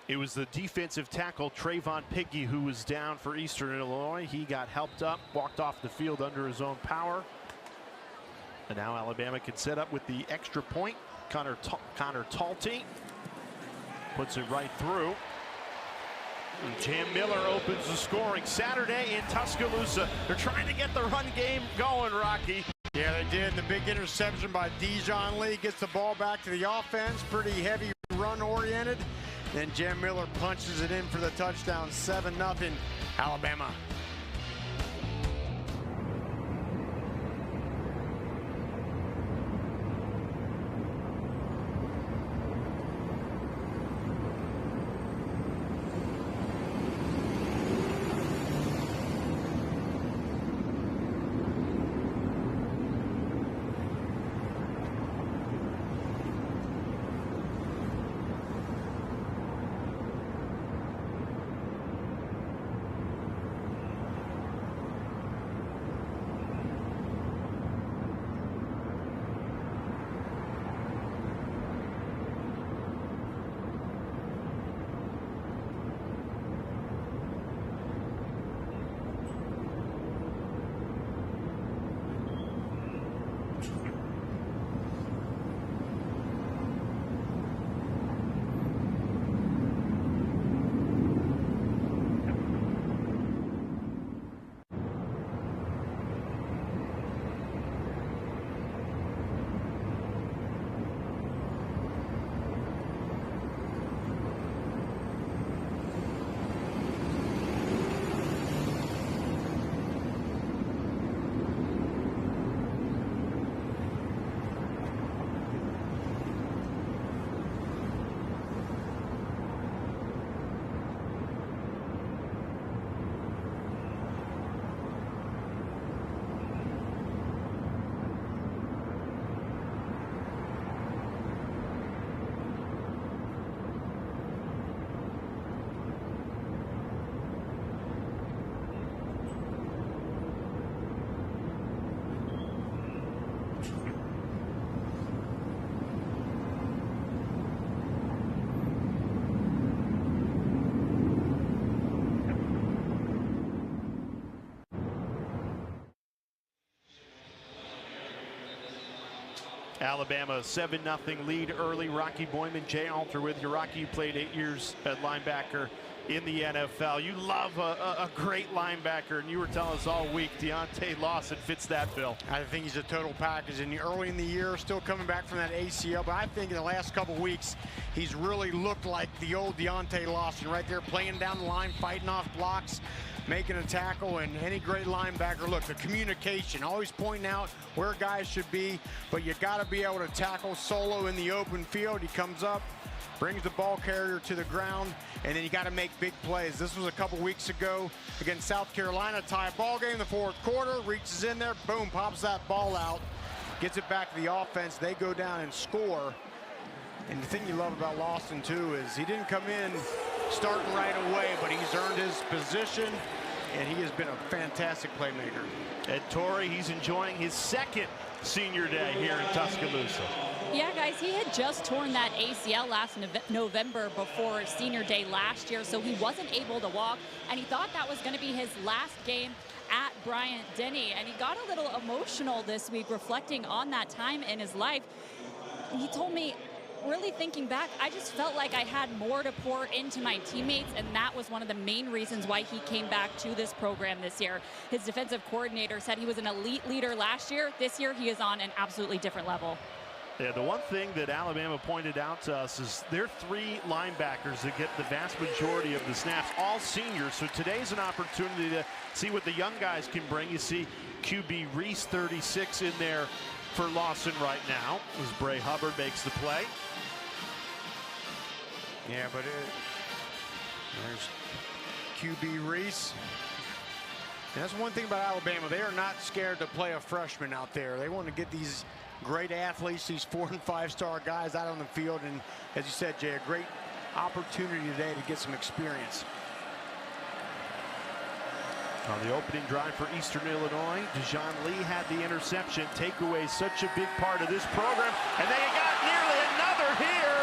It was the defensive tackle, Trayvon Piggy, who was down for Eastern Illinois. He got helped up, walked off the field under his own power. And now Alabama can set up with the extra point. Connor Talty puts it right through. And Jam Miller opens the scoring Saturday in Tuscaloosa. They're trying to get the run game going, Rocky. Yeah, they did. The big interception by Dijon Lee gets the ball back to the offense. Pretty heavy run-oriented. Then Jam Miller punches it in for the touchdown. 7-0 Alabama. Alabama 7-0 lead early. Rocky Boyman, Jay Alter with you. Rocky, you played 8 years at linebacker in the NFL. You love a great linebacker, and you were telling us all week Deontae Lawson fits that bill. I think he's a total package. Early in the year, still coming back from that ACL, but I think in the last couple weeks, he's really looked like the old Deontae Lawson right there, playing down the line, fighting off blocks, making a tackle. And any great linebacker, look, the communication, always pointing out where guys should be, but you got to be able to tackle solo in the open field. He comes up, brings the ball carrier to the ground, and then you got to make big plays. This was a couple weeks ago against South Carolina, tie a ball game in the fourth quarter, reaches in there, boom, pops that ball out, gets it back to the offense. They go down and score. And the thing you love about Lawson, too, is he didn't come in starting right away, but he's earned his position, and he has been a fantastic playmaker. Ed Torrey, he's enjoying his second senior day here in Tuscaloosa. Yeah, guys, he had just torn that ACL last November before senior day last year, so he wasn't able to walk, and he thought that was going to be his last game at Bryant-Denny, and he got a little emotional this week reflecting on that time in his life. He told me, really thinking back, I just felt like I had more to pour into my teammates, and that was one of the main reasons why he came back to this program this year. His defensive coordinator said he was an elite leader last year. This year, he is on an absolutely different level. Yeah, the one thing that Alabama pointed out to us is there are 3 linebackers that get the vast majority of the snaps, all seniors. So today's an opportunity to see what the young guys can bring. You see QB Reese, 36, in there for Lawson right now as Bray Hubbard makes the play. Yeah, but there's QB Reese. And that's one thing about Alabama. They are not scared to play a freshman out there. They want to get these great athletes, these 4- and 5-star guys out on the field. And as you said, Jay, a great opportunity today to get some experience. On the opening drive for Eastern Illinois, Dijon Lee had the interception. Takeaway, such a big part of this program. And they got nearly another here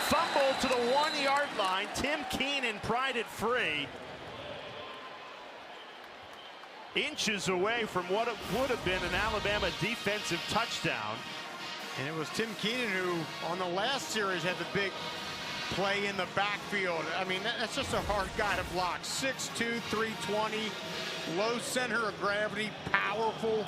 Fumble to the 1-yard line. Tim Keenan pried it free. Inches away from what it would have been an Alabama defensive touchdown. And it was Tim Keenan who, on the last series, had the big play in the backfield. I mean, that's just a hard guy to block. 6'2", 320, low center of gravity, powerful.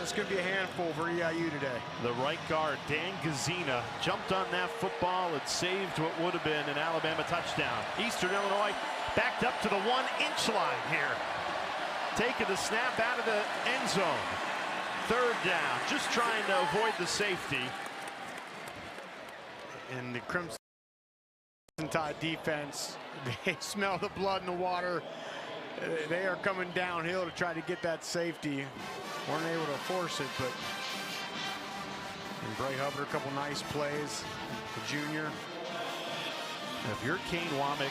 It's going to be a handful for EIU today. The right guard, Dan Gazina, jumped on that football and saved what would have been an Alabama touchdown. Eastern Illinois backed up to the 1-inch line here. Taking the snap out of the end zone. Third down, just trying to avoid the safety. And the Crimson Tide defense, they smell the blood in the water. They are coming downhill to try to get that safety. Weren't able to force it, but and Bray Hubbard, a couple nice plays. The junior. If you're Kane Womack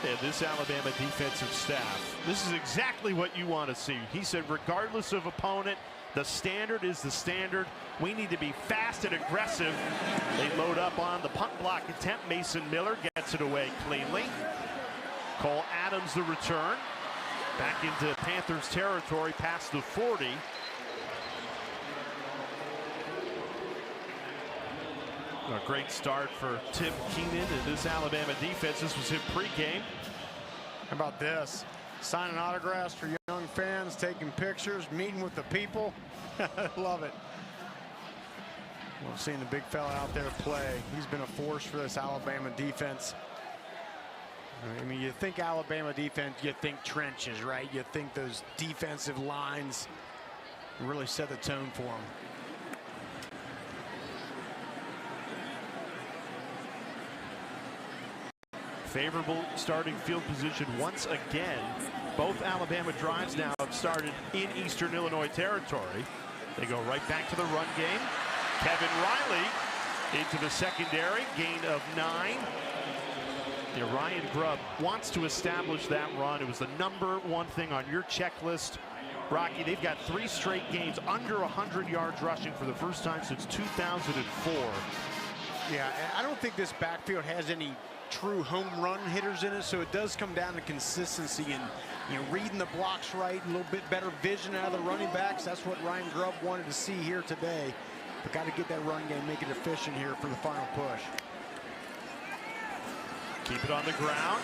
and this Alabama defensive staff, this is exactly what you want to see. He said, regardless of opponent, the standard is the standard. We need to be fast and aggressive. They load up on the punt block attempt. Mason Miller gets it away cleanly. Cole Adams the return. Back into Panthers territory past the 40. A great start for Tim Keenan and this Alabama defense. This was him pregame. How about this? Signing autographs for young fans, taking pictures, meeting with the people. Love it. Well, seeing the big fella out there play. He's been a force for this Alabama defense. I mean, you think Alabama defense, you think trenches, right? You think those defensive lines really set the tone for them. Favorable starting field position once again. Both Alabama drives now have started in Eastern Illinois territory. They go right back to the run game. Kevin Riley into the secondary, gain of 9. Ryan Grubb wants to establish that run. It was the #1 thing on your checklist. Rocky, they've got 3 straight games under 100 yards rushing for the first time since 2004. Yeah, I don't think this backfield has any true home run hitters in it, so it does come down to consistency and reading the blocks right, a little bit better vision out of the running backs. That's what Ryan Grubb wanted to see here today. But got to get that run game, make it efficient here for the final push. Keep it on the ground.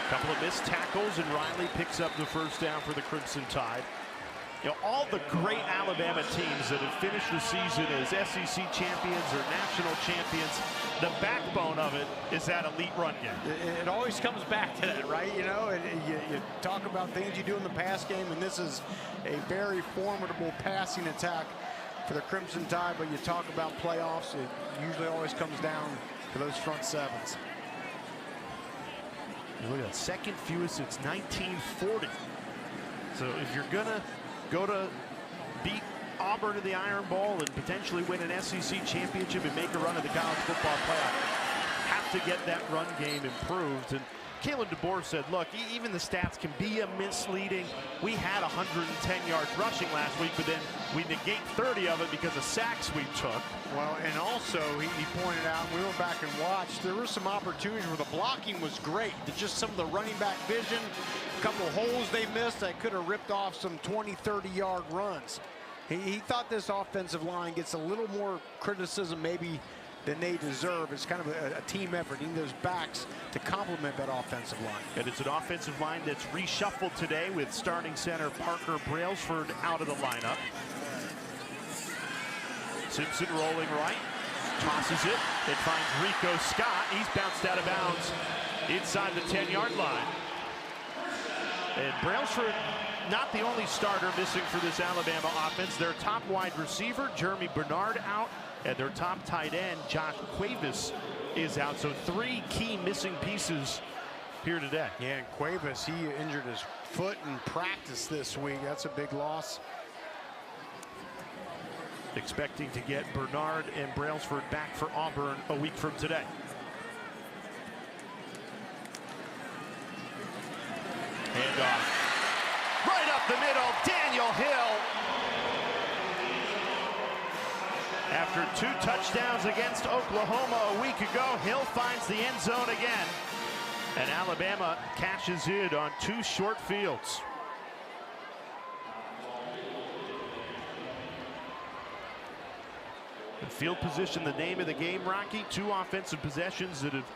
A couple of missed tackles, and Riley picks up the first down for the Crimson Tide. All the great Alabama teams that have finished the season as SEC champions or national champions, the backbone of it is that elite run game. It always comes back to that, right? You talk about things you do in the pass game, and this is a very formidable passing attack for the Crimson Tide, but you talk about playoffs, it usually always comes down to those front sevens. Look at that, second fewest since 1940. So if you're gonna go to beat Auburn in the Iron Bowl and potentially win an SEC championship and make a run at the college football playoff, have to get that run game improved. And Kalen DeBoer said, look, even the stats can be misleading. We had 110 yards rushing last week, but then we negate 30 of it because of sacks we took. Well, and also he pointed out, we went back and watched, there were some opportunities where the blocking was great. Just some of the running back vision, a couple of holes they missed that could have ripped off some 20, 30-yard runs. He thought this offensive line gets a little more criticism maybe than they deserve. It's kind of a team effort. You need those backs to complement that offensive line. And it's an offensive line that's reshuffled today with starting center Parker Brailsford out of the lineup. Simpson rolling right, tosses it, and finds Rico Scott. He's bounced out of bounds inside the 10-yard line. And Brailsford, not the only starter missing for this Alabama offense. Their top wide receiver, Jeremy Bernard, out. And their top tight end, Josh Cuevas, is out. So 3 key missing pieces here today. Yeah, and Cuevas, he injured his foot in practice this week. That's a big loss. Expecting to get Bernard and Brailsford back for Auburn a week from today. Handoff. Right up the middle, Daniel Hill. After 2 touchdowns against Oklahoma a week ago, Hill finds the end zone again. And Alabama cashes in on 2 short fields. The field position, the name of the game, Rocky. 2 offensive possessions that have